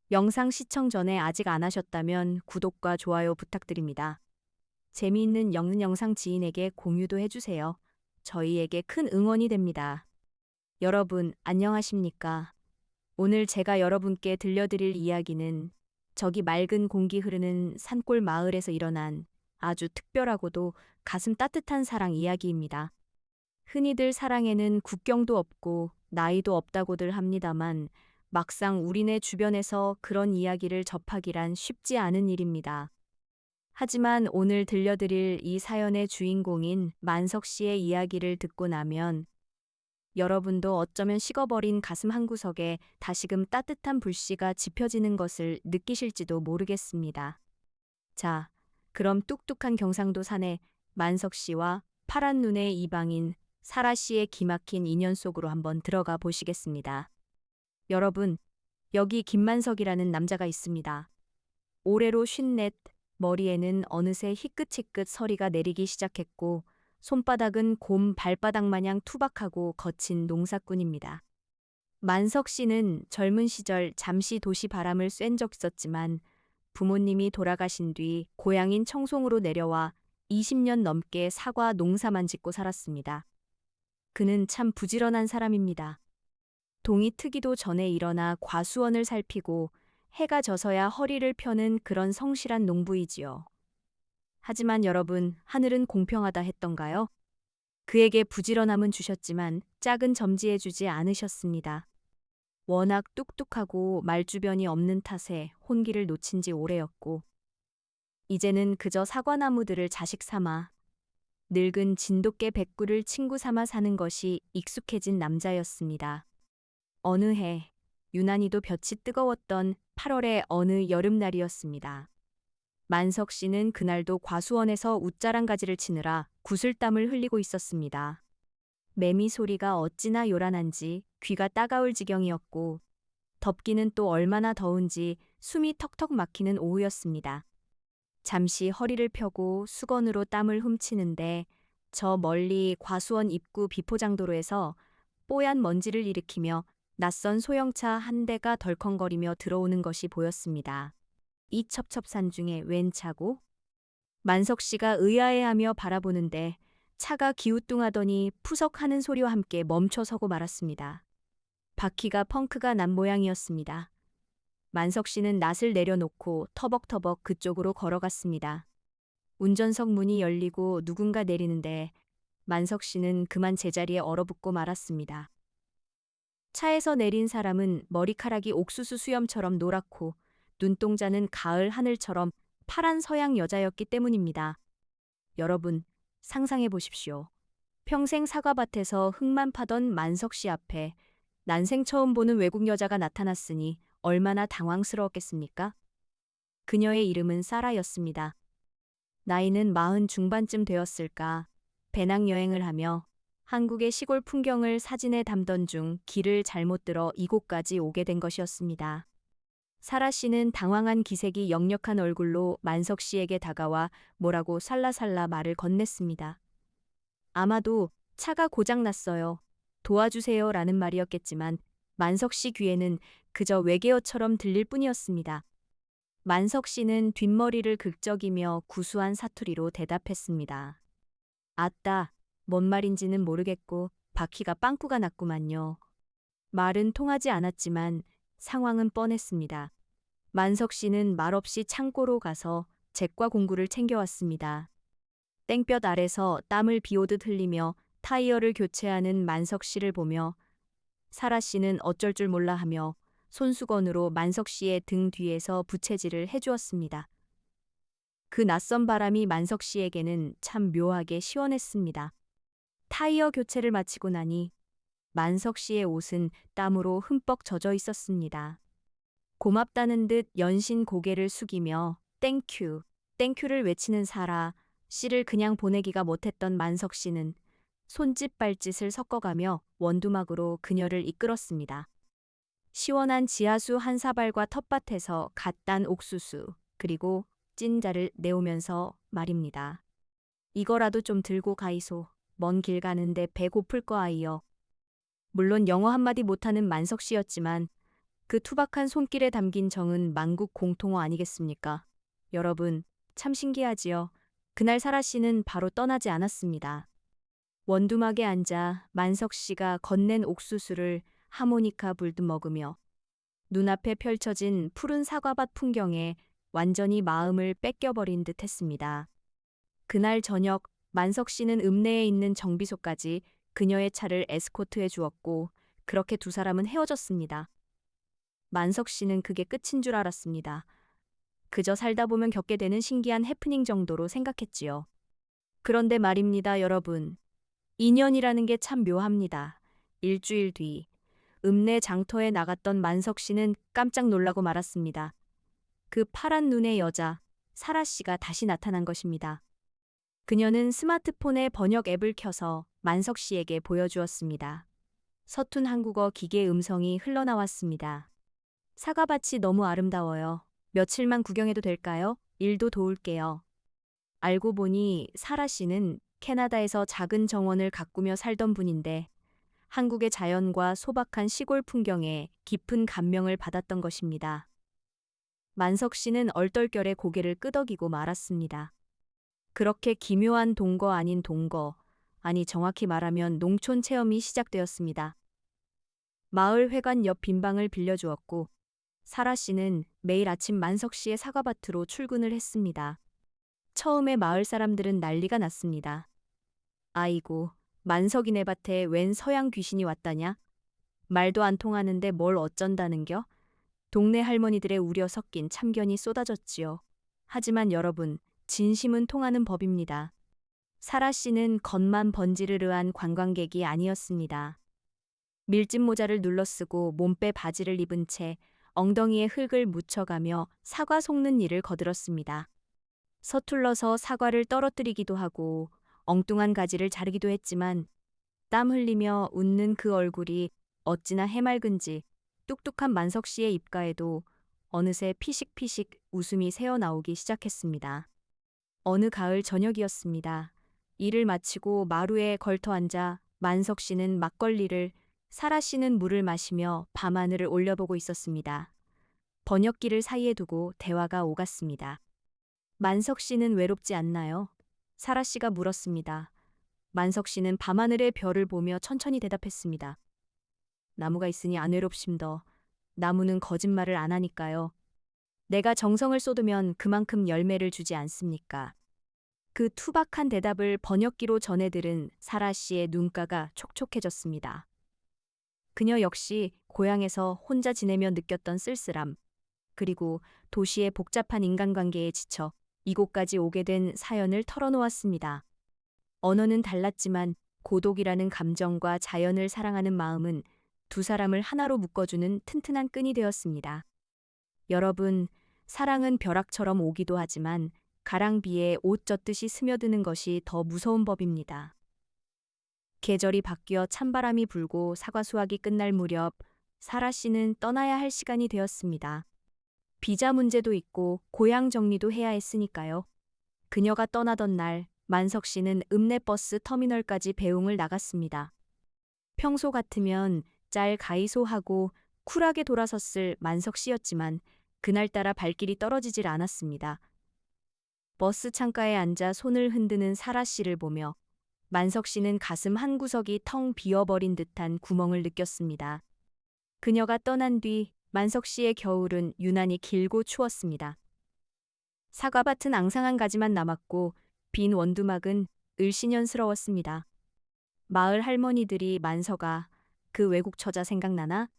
영상 시청 전에 아직 안 하셨다면 구독과 좋아요 부탁드립니다. 재미있는 영상 지인에게 공유도 해주세요. 저희에게 큰 응원이 됩니다. 여러분, 안녕하십니까? 오늘 제가 여러분께 들려드릴 이야기는 저기 맑은 공기 흐르는 산골 마을에서 일어난 아주 특별하고도 가슴 따뜻한 사랑 이야기입니다. 흔히들 사랑에는 국경도 없고 나이도 없다고들 합니다만 막상 우리네 주변에서 그런 이야기를 접하기란 쉽지 않은 일입니다. 하지만 오늘 들려드릴 이 사연의 주인공인 만석 씨의 이야기를 듣고 나면 여러분도 어쩌면 식어버린 가슴 한구석에 다시금 따뜻한 불씨가 지펴지는 것을 느끼실지도 모르겠습니다. 자, 그럼 뚝뚝한 경상도 산에 만석 씨와 파란 눈의 이방인 사라 씨의 기막힌 인연 속으로 한번 들어가 보시겠습니다. 여러분, 여기 김만석이라는 남자가 있습니다. 올해로 54, 머리에는 어느새 희끗희끗 서리가 내리기 시작했고 손바닥은 곰 발바닥 마냥 투박하고 거친 농사꾼입니다. 만석 씨는 젊은 시절 잠시 도시 바람을 쐰 적 있었지만 부모님이 돌아가신 뒤 고향인 청송으로 내려와 20년 넘게 사과 농사만 짓고 살았습니다. 그는 참 부지런한 사람입니다. 동이 트기도 전에 일어나 과수원을 살피고 해가 져서야 허리를 펴는 그런 성실한 농부이지요. 하지만 여러분, 하늘은 공평하다 했던가요? 그에게 부지런함은 주셨지만 짝은 점지해주지 않으셨습니다. 워낙 뚝뚝하고 말주변이 없는 탓에 혼기를 놓친 지 오래였고, 이제는 그저 사과나무들을 자식 삼아 늙은 진돗개 백구를 친구 삼아 사는 것이 익숙해진 남자였습니다. 어느 해, 유난히도 볕이 뜨거웠던 8월의 어느 여름날이었습니다. 만석 씨는 그날도 과수원에서 웃자랑 가지를 치느라 구슬땀을 흘리고 있었습니다. 매미 소리가 어찌나 요란한지 귀가 따가울 지경이었고, 덥기는 또 얼마나 더운지 숨이 턱턱 막히는 오후였습니다. 잠시 허리를 펴고 수건으로 땀을 훔치는데 저 멀리 과수원 입구 비포장도로에서 뽀얀 먼지를 일으키며 낯선 소형차 한 대가 덜컹거리며 들어오는 것이 보였습니다. 이 첩첩산 중에 웬 차고? 만석 씨가 의아해하며 바라보는데 차가 기우뚱하더니 푸석 하는 소리와 함께 멈춰서고 말았습니다. 바퀴가 펑크가 난 모양이었습니다. 만석 씨는 낯을 내려놓고 터벅터벅 그쪽으로 걸어갔습니다. 운전석 문이 열리고 누군가 내리는데 만석 씨는 그만 제자리에 얼어붙고 말았습니다. 차에서 내린 사람은 머리카락이 옥수수 수염처럼 노랗고 눈동자는 가을 하늘처럼 파란 서양 여자였기 때문입니다. 여러분, 상상해 보십시오. 평생 사과밭에서 흙만 파던 만석 씨 앞에 난생 처음 보는 외국 여자가 나타났으니 얼마나 당황스러웠겠습니까? 그녀의 이름은 사라였습니다. 나이는 40 중반쯤 되었을까. 배낭여행을 하며 한국의 시골 풍경을 사진에 담던 중 길을 잘못 들어 이곳까지 오게 된 것이었습니다. 사라 씨는 당황한 기색이 역력한 얼굴로 만석 씨에게 다가와 뭐라고 살라살라 말을 건넸습니다. 아마도 차가 고장났어요. 도와주세요 라는 말이었겠지만 만석 씨 귀에는 그저 외계어처럼 들릴 뿐이었습니다. 만석 씨는 뒷머리를 긁적이며 구수한 사투리로 대답했습니다. 아따, 뭔 말인지는 모르겠고 바퀴가 빵꾸가 났구만요. 말은 통하지 않았지만 상황은 뻔했습니다. 만석 씨는 말없이 창고로 가서 잭과 공구를 챙겨왔습니다. 땡볕 아래서 땀을 비오듯 흘리며 타이어를 교체하는 만석 씨를 보며 사라 씨는 어쩔 줄 몰라 하며 손수건으로 만석 씨의 등 뒤에서 부채질을 해주었습니다. 그 낯선 바람이 만석 씨에게는 참 묘하게 시원했습니다. 타이어 교체를 마치고 나니 만석 씨의 옷은 땀으로 흠뻑 젖어 있었습니다. 고맙다는 듯 연신 고개를 숙이며 땡큐, 땡큐를 외치는 사라 씨를 그냥 보내기가 못했던 만석 씨는 손짓 발짓을 섞어가며 원두막으로 그녀를 이끌었습니다. 시원한 지하수 한 사발과 텃밭에서 갓 딴 옥수수, 그리고 찐자를 내오면서 말입니다. 이거라도 좀 들고 가이소. 먼 길 가는데 배 고플 거 아이여. 물론 영어 한마디 못하는 만석 씨였지만 그 투박한 손길에 담긴 정은 만국 공통어 아니겠습니까? 여러분, 참 신기하지요? 그날 사라 씨는 바로 떠나지 않았습니다. 원두막에 앉아 만석 씨가 건넨 옥수수를 하모니카 불듯 먹으며 눈앞에 펼쳐진 푸른 사과밭 풍경에 완전히 마음을 뺏겨버린 듯 했습니다. 그날 저녁 만석 씨는 읍내에 있는 정비소까지 그녀의 차를 에스코트해 주었고 그렇게 두 사람은 헤어졌습니다. 만석 씨는 그게 끝인 줄 알았습니다. 그저 살다 보면 겪게 되는 신기한 해프닝 정도로 생각했지요. 그런데 말입니다, 여러분. 인연이라는 게 참 묘합니다. 일주일 뒤, 읍내 장터에 나갔던 만석 씨는 깜짝 놀라고 말았습니다. 그 파란 눈의 여자, 사라 씨가 다시 나타난 것입니다. 그녀는 스마트폰의 번역 앱을 켜서 만석 씨에게 보여주었습니다. 서툰 한국어 기계 음성이 흘러나왔습니다. 사과밭이 너무 아름다워요. 며칠만 구경해도 될까요? 일도 도울게요. 알고 보니 사라 씨는 캐나다에서 작은 정원을 가꾸며 살던 분인데 한국의 자연과 소박한 시골 풍경에 깊은 감명을 받았던 것입니다. 만석 씨는 얼떨결에 고개를 끄덕이고 말았습니다. 그렇게 기묘한 동거 아닌 동거, 아니 정확히 말하면 농촌 체험이 시작되었습니다. 마을 회관 옆 빈방을 빌려주었고 사라 씨는 매일 아침 만석 씨의 사과밭으로 출근을 했습니다. 처음에 마을 사람들은 난리가 났습니다. 아이고, 만석이네 밭에 웬 서양 귀신이 왔다냐? 말도 안 통하는데 뭘 어쩐다는겨? 동네 할머니들의 우려 섞인 참견이 쏟아졌지요. 하지만 여러분, 진심은 통하는 법입니다. 사라 씨는 겉만 번지르르한 관광객이 아니었습니다. 밀짚 모자를 눌러쓰고 몸빼 바지를 입은 채 엉덩이에 흙을 묻혀가며 사과 속는 일을 거들었습니다. 서툴러서 사과를 떨어뜨리기도 하고 엉뚱한 가지를 자르기도 했지만 땀 흘리며 웃는 그 얼굴이 어찌나 해맑은지 뚝뚝한 만석 씨의 입가에도 어느새 피식피식 웃음이 새어나오기 시작했습니다. 어느 가을 저녁이었습니다. 일을 마치고 마루에 걸터 앉아 만석 씨는 막걸리를, 사라 씨는 물을 마시며 밤하늘을 올려보고 있었습니다. 번역기를 사이에 두고 대화가 오갔습니다. 만석 씨는 외롭지 않나요? 사라 씨가 물었습니다. 만석 씨는 밤하늘의 별을 보며 천천히 대답했습니다. 나무가 있으니 안 외롭심더. 나무는 거짓말을 안 하니까요. 내가 정성을 쏟으면 그만큼 열매를 주지 않습니까? 그 투박한 대답을 번역기로 전해 들은 사라 씨의 눈가가 촉촉해졌습니다. 그녀 역시 고향에서 혼자 지내며 느꼈던 쓸쓸함, 그리고 도시의 복잡한 인간관계에 지쳐 이곳까지 오게 된 사연을 털어놓았습니다. 언어는 달랐지만 고독이라는 감정과 자연을 사랑하는 마음은 두 사람을 하나로 묶어주는 튼튼한 끈이 되었습니다. 여러분, 사랑은 벼락처럼 오기도 하지만 가랑비에 옷 젖듯이 스며드는 것이 더 무서운 법입니다. 계절이 바뀌어 찬바람이 불고 사과 수확이 끝날 무렵 사라 씨는 떠나야 할 시간이 되었습니다. 비자 문제도 있고 고향 정리도 해야 했으니까요. 그녀가 떠나던 날 만석 씨는 읍내 버스 터미널까지 배웅을 나갔습니다. 평소 같으면 짤 가이소하고 쿨하게 돌아섰을 만석 씨였지만 그날따라 발길이 떨어지질 않았습니다. 버스 창가에 앉아 손을 흔드는 사라 씨를 보며 만석 씨는 가슴 한구석이 텅 비어버린 듯한 구멍을 느꼈습니다. 그녀가 떠난 뒤 만석 씨의 겨울은 유난히 길고 추웠습니다. 사과밭은 앙상한 가지만 남았고 빈 원두막은 을씨년스러웠습니다. 마을 할머니들이 만석아, 그 외국 처자 생각나나?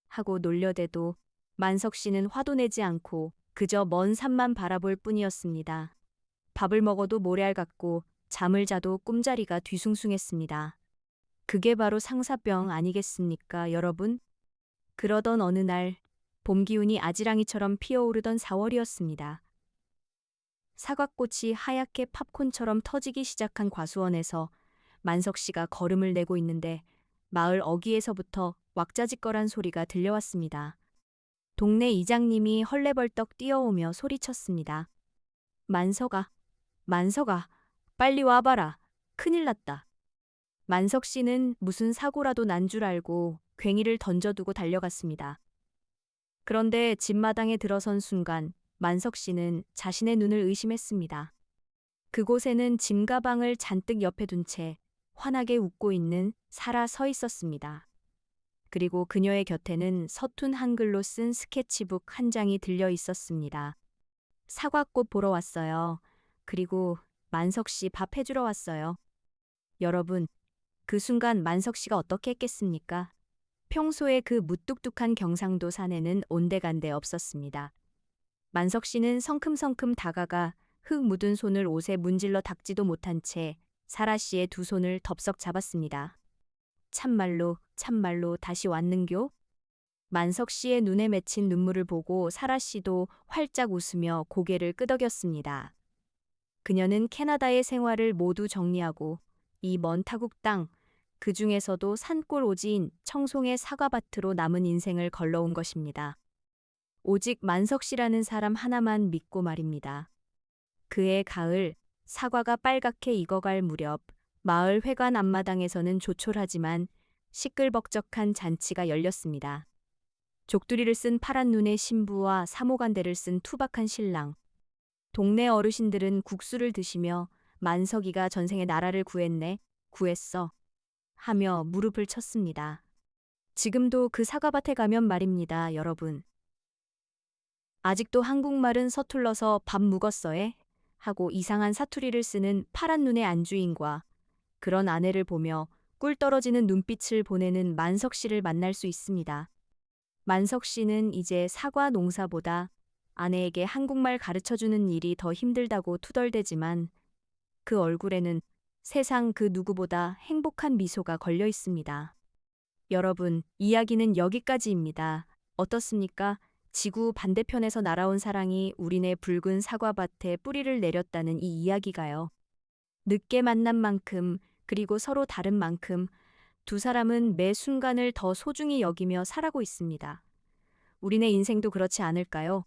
하고 놀려대도 만석 씨는 화도 내지 않고 그저 먼 산만 바라볼 뿐이었습니다. 밥을 먹어도 모래알 같고 잠을 자도 꿈자리가 뒤숭숭했습니다. 그게 바로 상사병 아니겠습니까, 여러분? 그러던 어느 날, 봄 기운이 아지랑이처럼 피어오르던 4월이었습니다. 사과꽃이 하얗게 팝콘처럼 터지기 시작한 과수원에서 만석 씨가 걸음을 내고 있는데 마을 어귀에서부터 왁자지껄한 소리가 들려왔습니다. 동네 이장님이 헐레벌떡 뛰어오며 소리쳤습니다. 만석아, 만석아, 빨리 와봐라. 큰일 났다. 만석 씨는 무슨 사고라도 난 줄 알고 괭이를 던져두고 달려갔습니다. 그런데 집마당에 들어선 순간 만석 씨는 자신의 눈을 의심했습니다. 그곳에는 짐가방을 잔뜩 옆에 둔 채 환하게 웃고 있는 사라 서 있었습니다. 그리고 그녀의 곁에는 서툰 한글로 쓴 스케치북 한 장이 들려 있었습니다. 사과꽃 보러 왔어요. 그리고 만석 씨 밥 해주러 왔어요. 여러분, 그 순간 만석 씨가 어떻게 했겠습니까? 평소에 그 무뚝뚝한 경상도 사내는 온데간데 없었습니다. 만석 씨는 성큼성큼 다가가 흙 묻은 손을 옷에 문질러 닦지도 못한 채 사라 씨의 두 손을 덥석 잡았습니다. 참말로 다시 왔는교? 만석 씨의 눈에 맺힌 눈물을 보고 사라 씨도 활짝 웃으며 고개를 끄덕였습니다. 그녀는 캐나다의 생활을 모두 정리하고 이 먼 타국 땅, 그 중에서도 산골 오지인 청송의 사과밭으로 남은 인생을 걸러온 것입니다. 오직 만석 씨라는 사람 하나만 믿고 말입니다. 그해 가을, 사과가 빨갛게 익어갈 무렵, 마을 회관 앞마당에서는 조촐하지만 시끌벅적한 잔치가 열렸습니다. 족두리를 쓴 파란 눈의 신부와 사모간대를 쓴 투박한 신랑. 동네 어르신들은 국수를 드시며 만석이가 전생에 나라를 구했네, 구했어 하며 무릎을 쳤습니다. 지금도 그 사과밭에 가면 말입니다, 여러분. 아직도 한국말은 서툴러서 밥 묵었어에? 하고 이상한 사투리를 쓰는 파란 눈의 안주인과 그런 아내를 보며 꿀 떨어지는 눈빛을 보내는 만석 씨를 만날 수 있습니다. 만석 씨는 이제 사과 농사보다 아내에게 한국말 가르쳐주는 일이 더 힘들다고 투덜대지만 그 얼굴에는 세상 그 누구보다 행복한 미소가 걸려 있습니다. 여러분, 이야기는 여기까지입니다. 어떻습니까? 지구 반대편에서 날아온 사랑이 우리네 붉은 사과밭에 뿌리를 내렸다는 이 이야기가요. 늦게 만난 만큼, 그리고 서로 다른 만큼 두 사람은 매 순간을 더 소중히 여기며 살아고 있습니다. 우리네 인생도 그렇지 않을까요?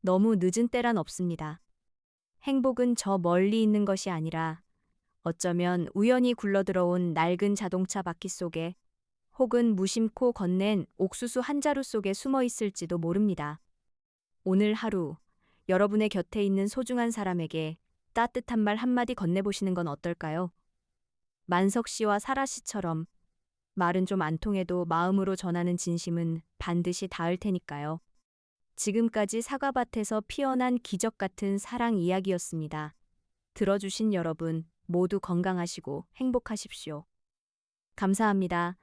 너무 늦은 때란 없습니다. 행복은 저 멀리 있는 것이 아니라 어쩌면 우연히 굴러들어온 낡은 자동차 바퀴 속에 혹은 무심코 건넨 옥수수 한 자루 속에 숨어 있을지도 모릅니다. 오늘 하루 여러분의 곁에 있는 소중한 사람에게 따뜻한 말 한마디 건네보시는 건 어떨까요? 만석 씨와 사라 씨처럼 말은 좀 안 통해도 마음으로 전하는 진심은 반드시 닿을 테니까요. 지금까지 사과밭에서 피어난 기적 같은 사랑 이야기였습니다. 들어주신 여러분 모두 건강하시고 행복하십시오. 감사합니다.